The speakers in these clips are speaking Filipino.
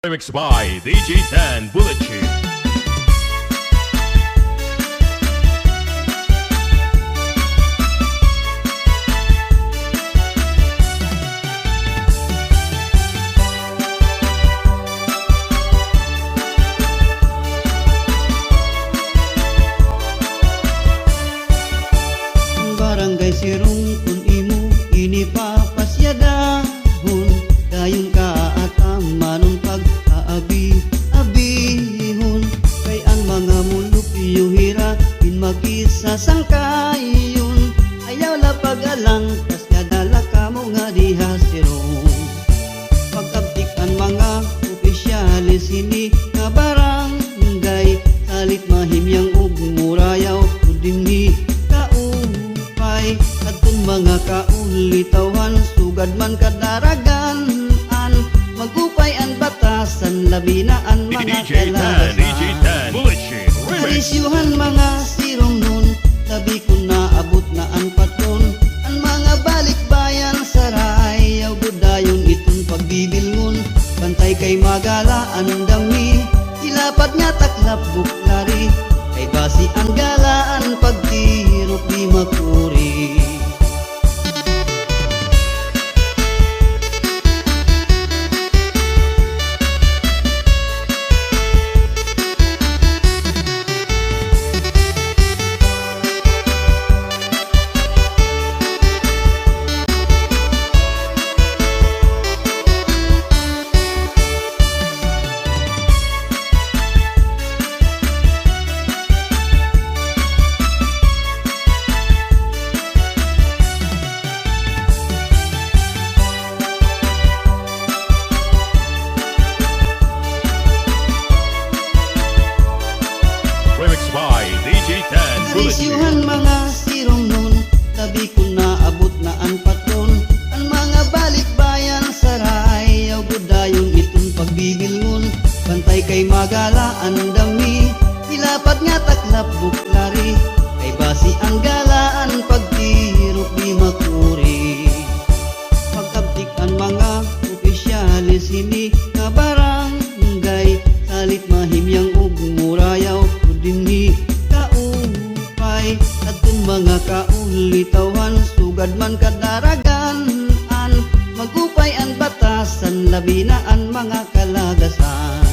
Remix by DJ Dan Bullet Chip. Barangay Sirong kun imo inipapasyadahon dayon ka atam manong pag-aabi-abihon kay ang mga mulok hira in makisasangkayon ayaw la pag-alang kas kadala ka mo nga diha Sirong pag-abdik ang mga opisyalis ini nga barangay salit mahimyang ug murayaw kudinhi atong mga kaulitawan sugad man kadaragan magupay ang batasan labi na ang mga kalagasan karisyuhan mga Sirong nun tabi ko naabot na ang patron ang mga balikbayan saray yaw gudayon itong pagbibilngon pantay kay magala ang dami ilapat nga taklap buklari kay basi ang galaan pagtirok di makuri. Karisyuhan mga Sirong nun tabi ko naabot na ang patron ang mga balikbayan saray yaw gudayon itong pagbibilngon pantay kay magala ang dami ilapat nga taklap buklari kay basi ang galaan pagtirok di makuri pagkabtik ang mga opisyalis ini nga barangay salit mahimyang ug murayaw kudinhi atong mga kaulitawan sugad man kadaragan magupay ang batasan labi na ang mga kalagasan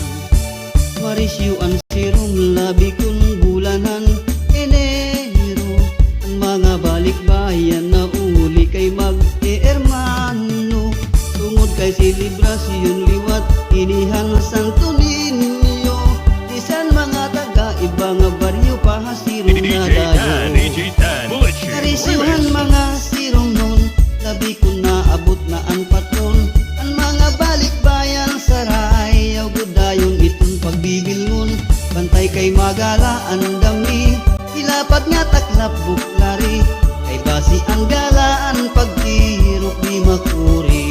marisyu ang Sirong labi kun bulanan Enero ang mga balikbayan na uli kay mag-e-ermano tungod kay selebrasyon liwat inihan Santo Niño isan mga taga ibang baryo pahasirong na dayo karisyuhan mga Sirong nun labi ko naabot na ang patron ang mga balikbayan saray yaw gudayon itong pagbibilngon bantay kay magala ang dami ilapat nga taklap buklari kay basi ang galaan pagtirok di makuri.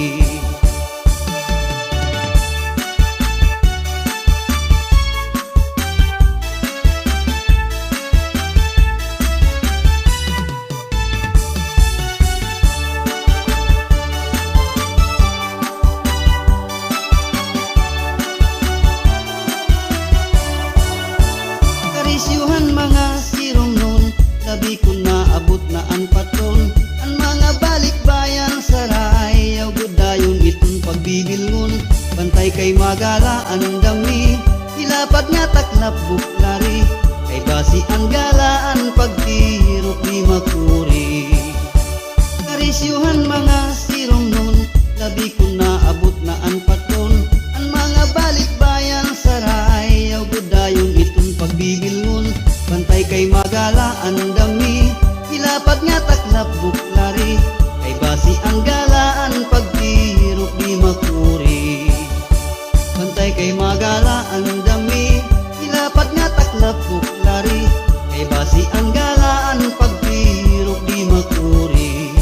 Karisyuhan mga Sirong nun tabi ko naabot na ang patron ang mga balikbayan saray yaw gudayon itong pagbibilngon bantay kay magala ang dami ilapat nga taklap buklari kay basi ang galaan pagtirok di makuri karisyuhan mga Sirong nun tabi ko naabot na ang patron ang mga balikbayan saray yaw gudayon itong pagbibilngon bantay kay magala ang dami ilapat nga taklap buklari kay basi ang galaan pagtirok di makuri bantay kay magala ang dami ilapat nga taklap buklari kay basi ang galaan pagtirok di makuri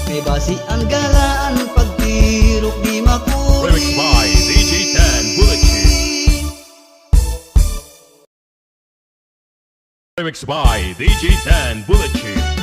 kay basi ang galaan pagtirok di makuri. Remix by DJ Dan Bullet Chip. Remix by DJ Dan Bullet Chip.